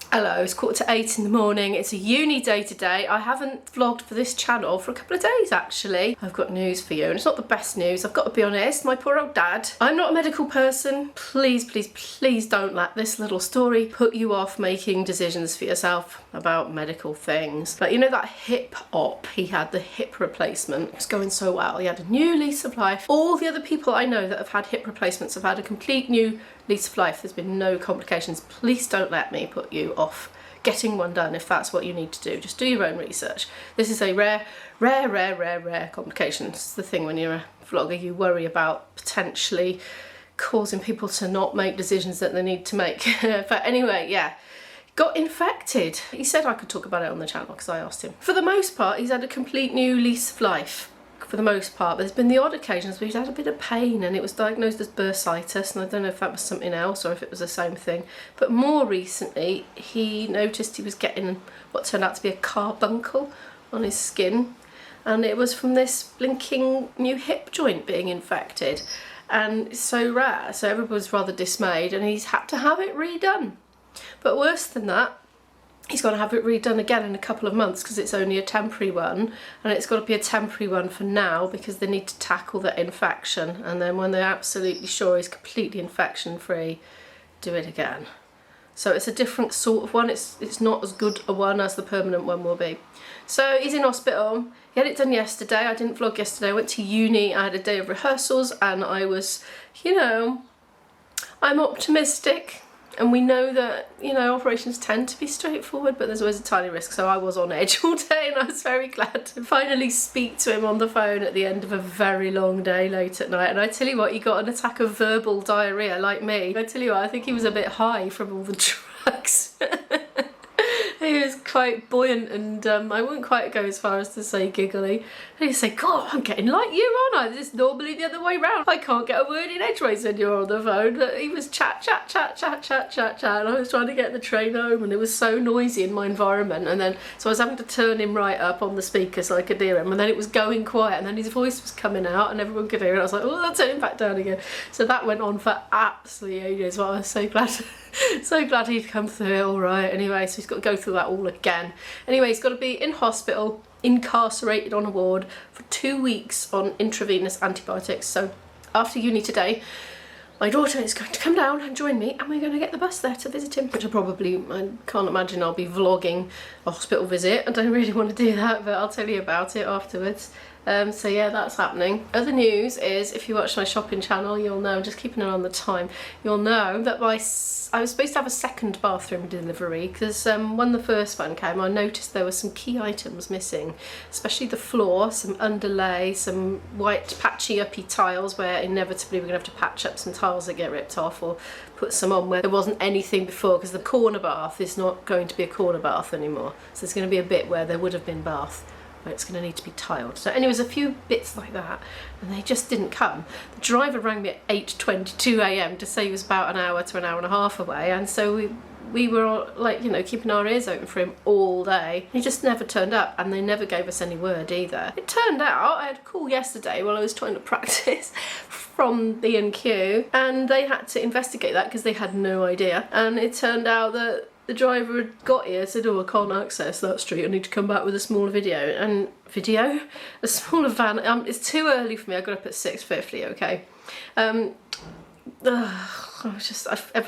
Hello, it's 7:45 in the morning. It's a uni day today. I haven't vlogged for this channel for a couple of days actually. I've got news for you, and it's not the best news, I've got to be honest. My poor old dad. I'm not a medical person. Please, please, please don't let this little story put you off making decisions for yourself about medical things. But you know that hip op, he had the hip replacement. It was going so well. He had a new lease of life. All the other people I know that have had hip replacements have had a complete new lease of life. There's been no complications. Please don't let me put you off getting one done if that's what you need to do. Just do your own research. This is a rare complication. It's the thing when you're a vlogger, you worry about potentially causing people to not make decisions that they need to make. But anyway, yeah. Got infected. He said I could talk about it on the channel because I asked him. For the most part, he's had a complete new lease of life. For the most part, there's been the odd occasions where he's had a bit of pain, and it was diagnosed as bursitis, and I don't know if that was something else or if it was the same thing. But more recently, he noticed he was getting what turned out to be a carbuncle on his skin, and it was from this blinking new hip joint being infected. And it's so rare, so everybody was rather dismayed, and he's had to have it redone. But worse than that, he's got to have it redone again in a couple of months because it's only a temporary one, and it's got to be a temporary one for now because they need to tackle the infection, and then when they're absolutely sure he's completely infection free, do it again. So it's a different sort of one. It's not as good a one as the permanent one will be. So he's in hospital. He had it done yesterday. I didn't vlog yesterday. I went to uni. I had a day of rehearsals, and I was, you know, I'm optimistic. And we know that, you know, operations tend to be straightforward, but there's always a tiny risk. So I was on edge all day, and I was very glad to finally speak to him on the phone at the end of a very long day late at night. And I tell you what, he got an attack of verbal diarrhea like me. I tell you what, I think he was a bit high from all the drugs. He was quite buoyant, and I wouldn't quite go as far as to say giggly. And he'd say, God, I'm getting like you, aren't I? This is normally the other way round. I can't get a word in edgeways when you're on the phone. But he was chat, and I was trying to get the train home, and it was so noisy in my environment. And then, so I was having to turn him right up on the speaker so I could hear him. And then it was going quiet, and then his voice was coming out, and everyone could hear it. I was like, oh, I'll turn him back down again. So that went on for absolutely ages. But I was so glad. So glad he'd come through it all right. Anyway, so he's got to go through that all again. Anyway, he's got to be in hospital, incarcerated on a ward for 2 weeks on intravenous antibiotics. So after uni today, my daughter is going to come down and join me, and we're going to get the bus there to visit him, which I can't imagine I'll be vlogging a hospital visit. I don't really want to do that, but I'll tell you about it afterwards. So yeah, that's happening. Other news is, if you watch my shopping channel, you'll know, just keeping it on the time, you'll know that I was supposed to have a second bathroom delivery because when the first one came, I noticed there were some key items missing, especially the floor, some underlay, some white patchy uppy tiles where inevitably we're going to have to patch up some tiles that get ripped off, or put some on where there wasn't anything before, because the corner bath is not going to be a corner bath anymore. So there's going to be a bit where there would have been bath, where it's going to need to be tiled. So anyways, a few bits like that, and they just didn't come. The driver rang me at 8:22 AM to say he was about an hour to an hour and a half away, and so we were all, like, you know, keeping our ears open for him all day. He just never turned up, and they never gave us any word either. It turned out, I had a call yesterday while I was trying to practice from B&Q, and they had to investigate that because they had no idea. And it turned out that the driver had got here, said, oh, I can't access that street, I need to come back with a smaller a smaller van. It's too early for me. I got up at 6:50, okay. Every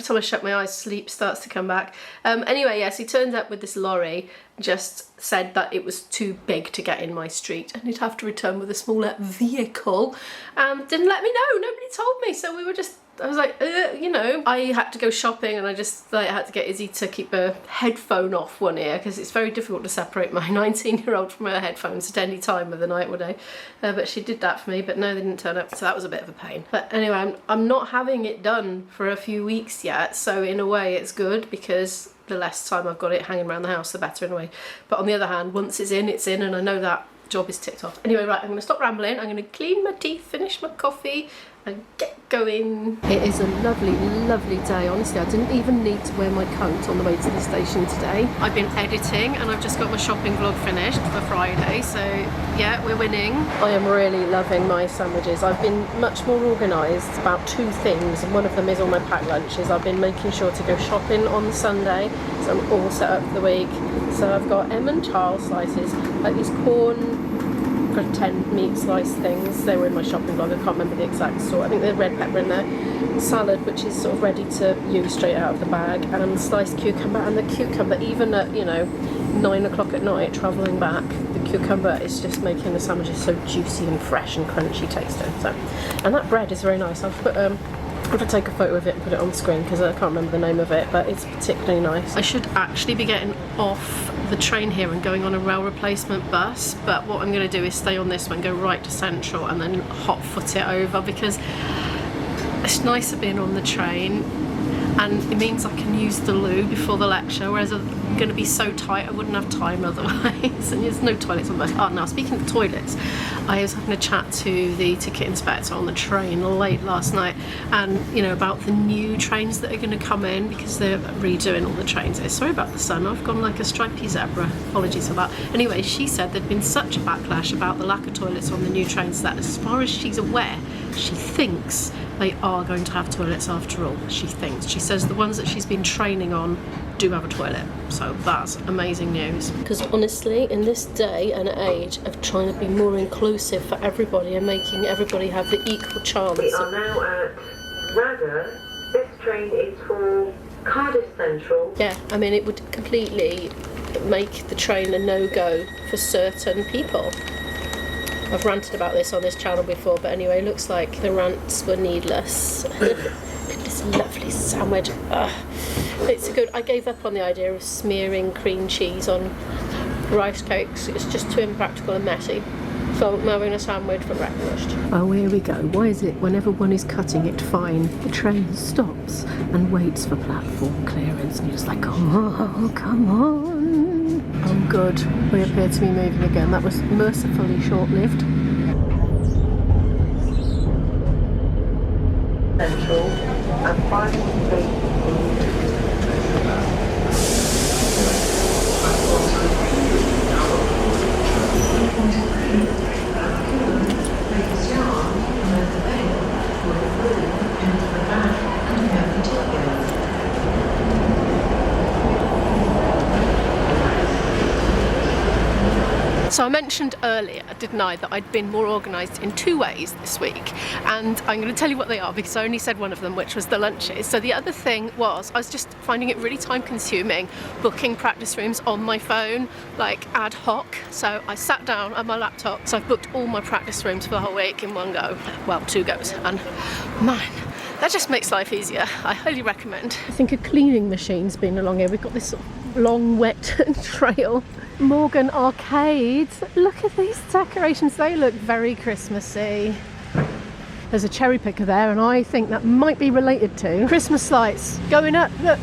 time I shut my eyes, sleep starts to come back. Anyway, yes, he turned up with this lorry, just said that it was too big to get in my street and he'd have to return with a smaller vehicle, and didn't let me know. Nobody told me, so we were just, I was like, you know, I had to go shopping, and I just like had to get Izzy to keep a headphone off one ear because it's very difficult to separate my 19-year-old from her headphones at any time of the night or day. But she did that for me, but no, they didn't turn up, so that was a bit of a pain. But anyway, I'm not having it done for a few weeks yet, so in a way it's good because the less time I've got it hanging around the house, the better in a way. But on the other hand, once it's in, and I know that job is ticked off. Anyway, right, I'm going to stop rambling. I'm going to clean my teeth, finish my coffee, and get going. It is a lovely, lovely day. Honestly, I didn't even need to wear my coat on the way to the station today. I've been editing and I've just got my shopping vlog finished for Friday, so yeah, we're winning. I am really loving my sandwiches. I've been much more organised about two things, and one of them is all my packed lunches. I've been making sure to go shopping on Sunday, so I'm all set up for the week. So I've got Charles slices, like these corn pretend meat slice things. They were in my shopping vlog, I can't remember the exact sort. I think there's red pepper in there. Salad, which is sort of ready to use straight out of the bag, and sliced cucumber. And the cucumber, even at, you know, 9 o'clock at night travelling back, the cucumber is just making the sandwiches so juicy and fresh and crunchy tasting. So, and that bread is very nice. I've put I'm going to take a photo of it and put it on screen because I can't remember the name of it, but it's particularly nice. I should actually be getting off the train here and going on a rail replacement bus, but what I'm going to do is stay on this one, go right to Central and then hot foot it over, because it's nicer being on the train and it means I can use the loo before the lecture, whereas I'm going to be so tight I wouldn't have time otherwise. And there's no toilets on the bus. Oh, now speaking of toilets, I was having a chat to the ticket inspector on the train late last night, and you know, about the new trains that are going to come in because they're redoing all the trains. Sorry about the sun, I've gone like a stripy zebra, apologies for that. Anyway, she said there'd been such a backlash about the lack of toilets on the new trains that as far as she's aware, she thinks they are going to have toilets after all. She thinks. She says the ones that she's been training on do have a toilet, so that's amazing news. Because honestly, in this day and age of trying to be more inclusive for everybody and making everybody have the equal chance. We are now at Rada. This train is for Cardiff Central. Yeah, I mean, it would completely make the train a no-go for certain people. I've ranted about this on this channel before, but anyway, it looks like the rants were needless. Look at this lovely sandwich. Ugh. It's good. I gave up on the idea of smearing cream cheese on rice cakes. It's just too impractical and messy. So I'm having a sandwich for breakfast. Oh, here we go. Why is it whenever one is cutting it fine, the train stops and waits for platform clearance, and you're just like, oh, come on. Oh, good. We appear to be moving again. That was mercifully short-lived. Central and 5 So I mentioned earlier, didn't I, that I'd been more organised in two ways this week, and I'm going to tell you what they are because I only said one of them, which was the lunches. So the other thing was I was just finding it really time consuming booking practice rooms on my phone, like ad hoc. So I sat down at my laptop, so I've booked all my practice rooms for the whole week in one go, well, 2 goes, and man, that just makes life easier. I highly recommend. I think a cleaning machine's been along here. We've got this sort of long wet trail. Morgan Arcade. Look at these decorations, they look very Christmassy. There's a cherry picker there, and I think that might be related to Christmas lights going up, look.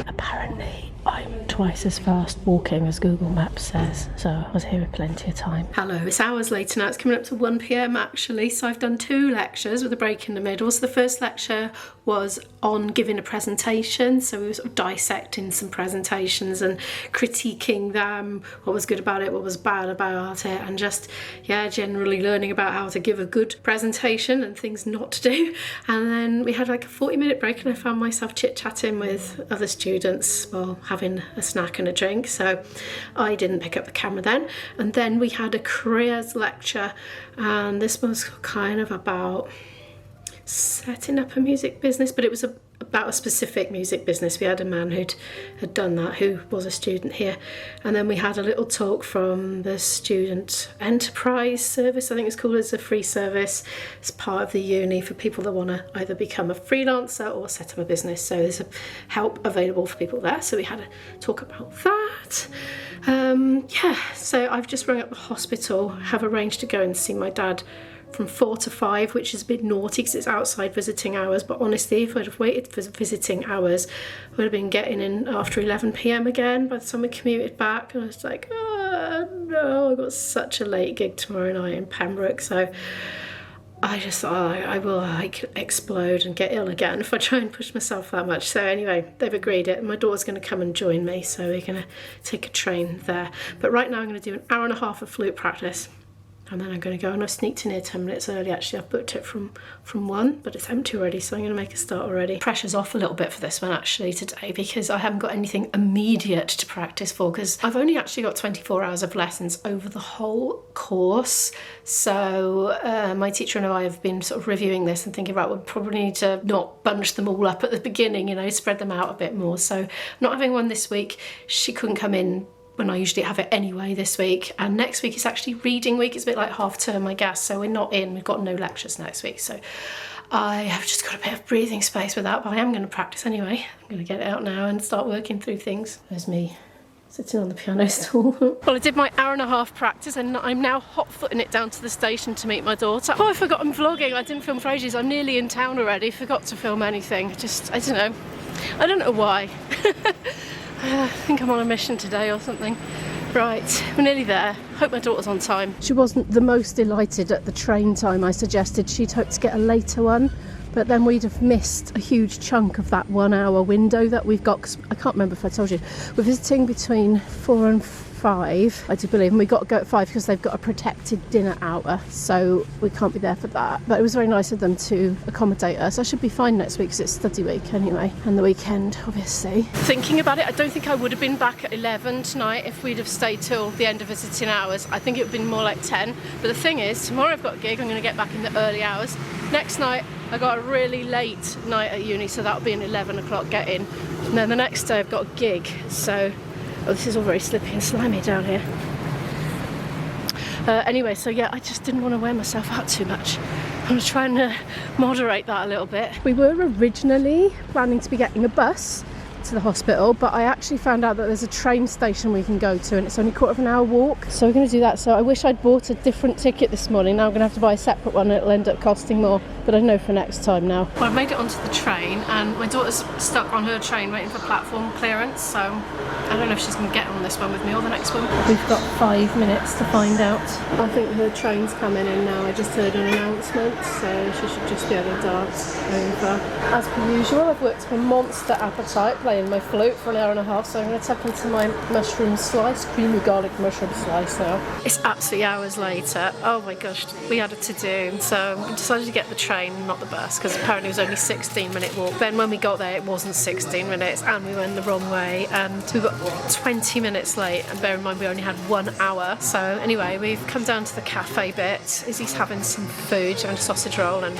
Apparently I'm twice as fast walking as Google Maps says, so I was here with plenty of time. Hello, it's hours later now, it's coming up to 1 PM actually, so I've done 2 lectures with a break in the middle. So the first lecture was on giving a presentation, so we were sort of dissecting some presentations and critiquing them, what was good about it, what was bad about it, and just, yeah, generally learning about how to give a good presentation and things not to do. And then we had like a 40-minute break and I found myself chit-chatting with other students while having a snack and a drink, so I didn't pick up the camera then. And then we had a careers lecture, and this was kind of about setting up a music business, but it was about a specific music business. We had a man who had done that, who was a student here, and then we had a little talk from the student enterprise service, I think it's called. It's a free service. It's part of the uni for people that want to either become a freelancer or set up a business, so there's help available for people there. So we had a talk about that. Yeah, so I've just rung up the hospital, have arranged to go and see my dad from 4 to 5, which is a bit naughty because it's outside visiting hours, but honestly if I'd have waited for visiting hours I would have been getting in after 11 p.m. again by the time we commuted back, and I was like, oh no, I've got such a late gig tomorrow night in Pembroke. So I just thought, I will like explode and get ill again if I try and push myself that much. So anyway, they've agreed it. My daughter's going to come and join me, so we're going to take a train there. But right now I'm going to do an hour and a half of flute practice, and then I'm going to go, and I've sneaked in here 10 minutes early actually. I've booked it from 1, but it's empty already, so I'm going to make a start already. Pressure's off a little bit for this one actually today, because I haven't got anything immediate to practice for, because I've only actually got 24 hours of lessons over the whole course. So my teacher and I have been sort of reviewing this and thinking about, we'll probably need to not bunch them all up at the beginning, you know, spread them out a bit more. So not having one this week. She couldn't come in when I usually have it anyway this week, and next week is actually reading week. It's a bit like half term I guess, so we're not in, we've got no lectures next week, so I have just got a bit of breathing space with that, but I am going to practice anyway. I'm going to get it out now and start working through things. There's me sitting on the piano stool. Well, I did my hour and a half practice and I'm now hot-footing it down to the station to meet my daughter. Oh, I forgot I'm vlogging. I didn't film for ages. I'm nearly in town already. Forgot to film anything. Just, I don't know why. I think I'm on a mission today or something. Right, we're nearly there. Hope my daughter's on time. She wasn't the most delighted at the train time I suggested. She'd hoped to get a later one, but then we'd have missed a huge chunk of that 1 hour window that we've got, 'cause I can't remember if I told you. We're visiting between 4 and 5, I do believe, and we got to go at 5 because they've got a protected dinner hour, so we can't be there for that. But it was very nice of them to accommodate us. I should be fine next week because it's study week anyway, and the weekend obviously. Thinking about it, I don't think I would have been back at 11 tonight if we'd have stayed till the end of visiting hours. I think it would have been more like 10. But the thing is, tomorrow I've got a gig. I'm going to get back in the early hours. Next night I got a really late night at uni, so that'll be an 11 o'clock get in, and then the next day I've got a gig. So oh, this is all very slippy and slimy down here. Anyway, so yeah, I just didn't want to wear myself out too much. I'm going to try and moderate that a little bit. We were originally planning to be getting a bus to the hospital, but I actually found out that there's a train station we can go to, and it's only a quarter of an hour walk, so we're going to do that. So I wish I'd bought a different ticket this morning. Now I'm going to have to buy a separate one and it'll end up costing more, but I know for next time now. Well, I've made it onto the train and my daughter's stuck on her train waiting for platform clearance, so I don't know if she's going to get on this one with me or the next one. We've got 5 minutes to find out. I think her train's coming in now. I just heard an announcement, so she should just be able to dance over. As per usual, I've worked up a monster appetite playing my flute for an hour and a half, so I'm going to tap into my mushroom slice, creamy garlic mushroom slice now. It's absolutely hours later. Oh my gosh, we had a to-do, so we decided to get the train, not the bus, because apparently it was only a 16-minute walk. Then when we got there, it wasn't 16 minutes, and we went the wrong way, and we got 20 minutes late, and bear in mind we only had 1 hour. So anyway, we've come down to the cafe bit. Izzy's having some food, having a sausage roll and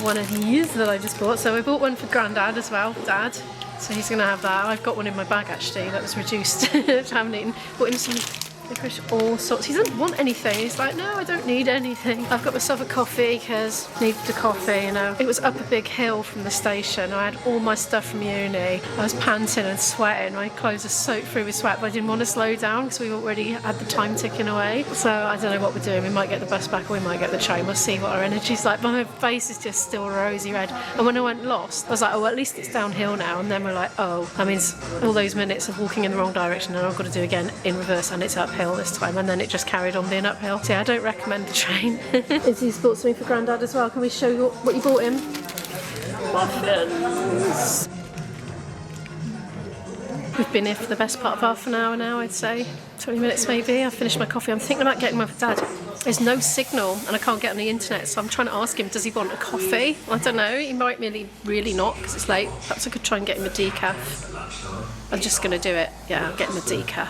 one of these that I just bought. So I bought one for Grandad as well, Dad. So he's going to have that. I've got one in my bag actually that was reduced, which I haven't eaten. Bought him some licorice, all sorts. He doesn't want anything. He's like, no, I don't need anything. I've got myself a coffee because I needed a coffee, you know. It was up a big hill from the station. I had all my stuff from uni. I was panting and sweating. My clothes are soaked through with sweat, but I didn't want to slow down because we already had the time ticking away. So I don't know what we're doing. We might get the bus back or we might get the train. We'll see what our energy's like. But my face is just still rosy red. And when I went lost, I was like, oh, well, at least it's downhill now. And then we're like, oh, that means all those minutes of walking in the wrong direction and I've got to do again in reverse, and it's uphill this time. And then it just carried on being uphill. So yeah, I don't recommend the train. Izzy's bought something for Grandad as well. Can we show you what you bought him? Muffins. We've been here for the best part of half an hour now, I'd say. 20 minutes maybe. I've finished my coffee. I'm thinking about getting one for Dad. There's no signal and I can't get on the internet, so I'm trying to ask him, does he want a coffee? I don't know, he might really not because it's late. Perhaps I could try and get him a decaf. I'm just going to do it. Yeah, I'll get him a decaf.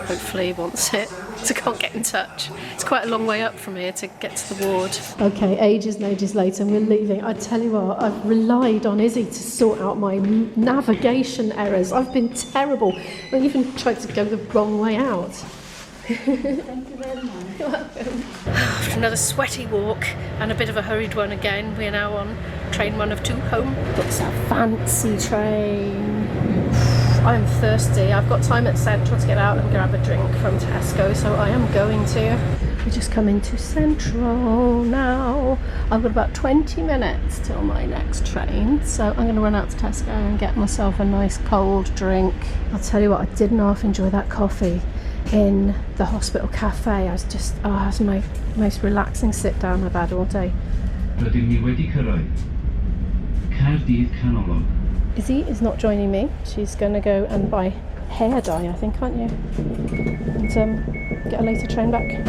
Hopefully he wants it. So I can't get in touch. It's quite a long way up from here to get to the ward. Okay, ages and ages later, we're leaving. I tell you what, I've relied on Izzy to sort out my navigation errors. I've been terrible. I even tried to go the wrong way out. Thank you very much. You're welcome. After another sweaty walk and a bit of a hurried one again, we're now on train 1 of 2 home. It's a fancy train. I'm thirsty. I've got time at Central to get out and grab a drink from Tesco, so I am going to. We just come into Central now. I've got about 20 minutes till my next train, so I'm going to run out to Tesco and get myself a nice cold drink. I'll tell you what, I didn't half enjoy that coffee in the hospital cafe. I was just, it was my most relaxing sit down I've had all day. Izzy is not joining me. She's going to go and buy hair dye, I think, aren't you? And get a later train back.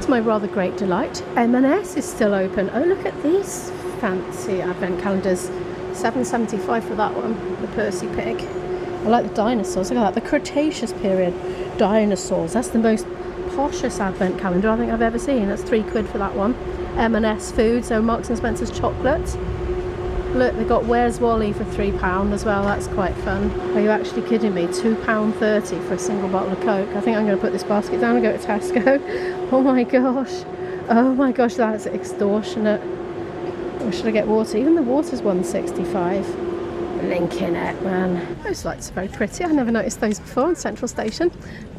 To my rather great delight, M&S is still open. Oh, look at these fancy advent calendars. £7.75 for that one, the Percy pig. I like the dinosaurs. Look at that, the Cretaceous period dinosaurs. That's the most poshest advent calendar I think I've ever seen. That's £3 for that one. M&S food, so Marks and Spencer's chocolate. Look, they've got Where's Wally for £3 as well. That's quite fun. Are you actually kidding me? £2.30 for a single bottle of Coke. I think I'm going to put this basket down and go to Tesco. Oh my gosh. Oh my gosh, that's extortionate. Or should I get water? Even the water's £1.65. Linking it, man. Those lights are very pretty. I never noticed those before on Central Station.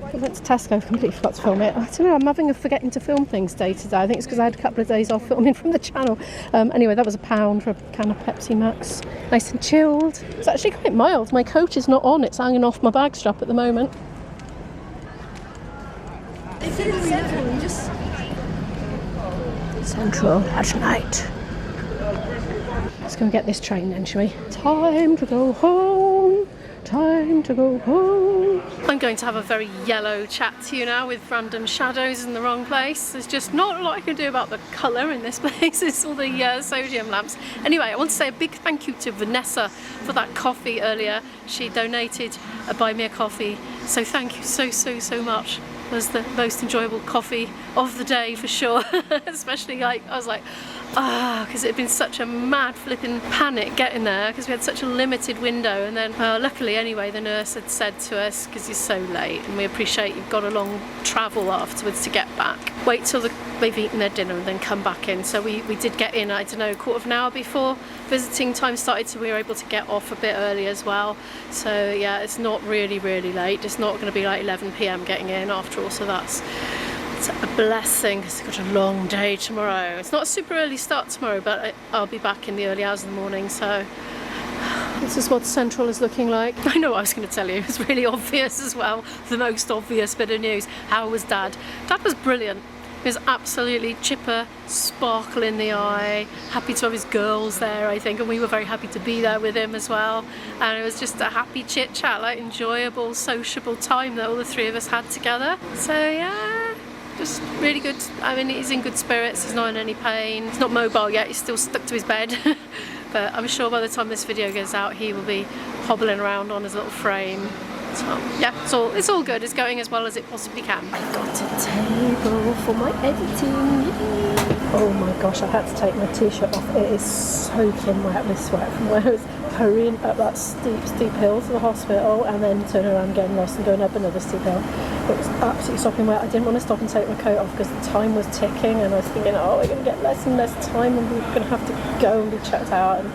I went to Tesco, completely forgot to film it. I don't know, I'm having a forgetting to film things day today. I think it's because I had a couple of days off filming from the channel. Anyway, that was £1 for a can of Pepsi Max. Nice and chilled. It's actually quite mild. My coat is not on. It's hanging off my bag strap at the moment. Central at night. Let's go and get this train then, shall we? Time to go home. Time to go home. I'm going to have a very yellow chat to you now with random shadows in the wrong place. There's just not a lot I can do about the colour in this place. It's all the sodium lamps. Anyway, I want to say a big thank you to Vanessa for that coffee earlier. She donated a buy me a coffee. So thank you so much. It was the most enjoyable coffee of the day for sure. Especially I was like, because it had been such a mad flipping panic getting there because we had such a limited window, and then luckily anyway the nurse had said to us, because you're so late and we appreciate you've got a long travel afterwards to get back, wait till they've eaten their dinner and then come back in. So we did get in, I don't know, a quarter of an hour before visiting time started, so we were able to get off a bit early as well. So yeah, it's not really late. It's not going to be like 11 PM getting in after all, so that's a blessing because I've got a long day tomorrow. It's not a super early start tomorrow, but I'll be back in the early hours of the morning, so this is what Central is looking like. I know what I was going to tell you. It's really obvious as well. The most obvious bit of news. How was Dad? Dad was brilliant. He was absolutely chipper, sparkle in the eye, happy to have his girls there, I think, and we were very happy to be there with him as well. And it was just a happy chit chat, like enjoyable, sociable time that all the three of us had together. So yeah, just really good. I mean, he's in good spirits, he's not in any pain, he's not mobile yet, he's still stuck to his bed. But I'm sure by the time this video goes out he will be hobbling around on his little frame. So yeah, it's all good, it's going as well as it possibly can. I've got a table for my editing. Oh my gosh, I had to take my t-shirt off. It is soaking wet with sweat from where I was hurrying up that steep hill to the hospital and then turning around, getting lost and going up another steep hill. It was absolutely soaking wet. I didn't want to stop and take my coat off because the time was ticking, and I was thinking, oh, we're going to get less and less time and we're going to have to go and be checked out. And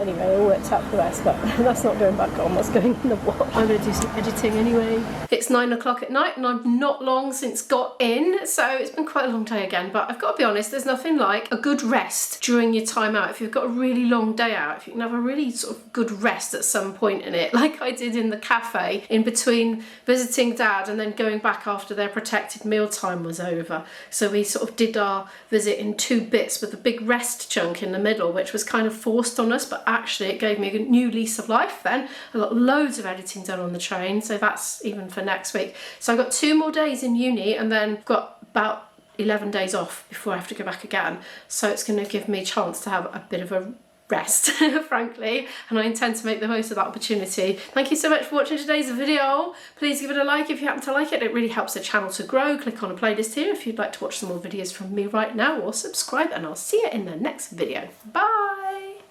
anyway, it all worked out for the best, but that's not going back on, that's going in the wash. I'm going to do some editing anyway. It's 9 o'clock at night and I've not long since got in, so it's been quite a long day again, but I've got to be honest, there's nothing like a good rest during your time out. If you've got a really long day out, if you can have a really sort of good rest at some point in it, like I did in the cafe, in between visiting Dad and then going back after their protected meal time was over. So we sort of did our visit in 2 bits with a big rest chunk in the middle, which was kind of forced on us, but actually it gave me a new lease of life then. I got loads of editing done on the train, so that's even for next week. So I've got 2 more days in uni and then got about 11 days off before I have to go back again. So it's going to give me a chance to have a bit of a rest, frankly, and I intend to make the most of that opportunity. Thank you so much for watching today's video. Please give it a like if you happen to like it. It really helps the channel to grow. Click on a playlist here if you'd like to watch some more videos from me right now, or subscribe, and I'll see you in the next video. Bye!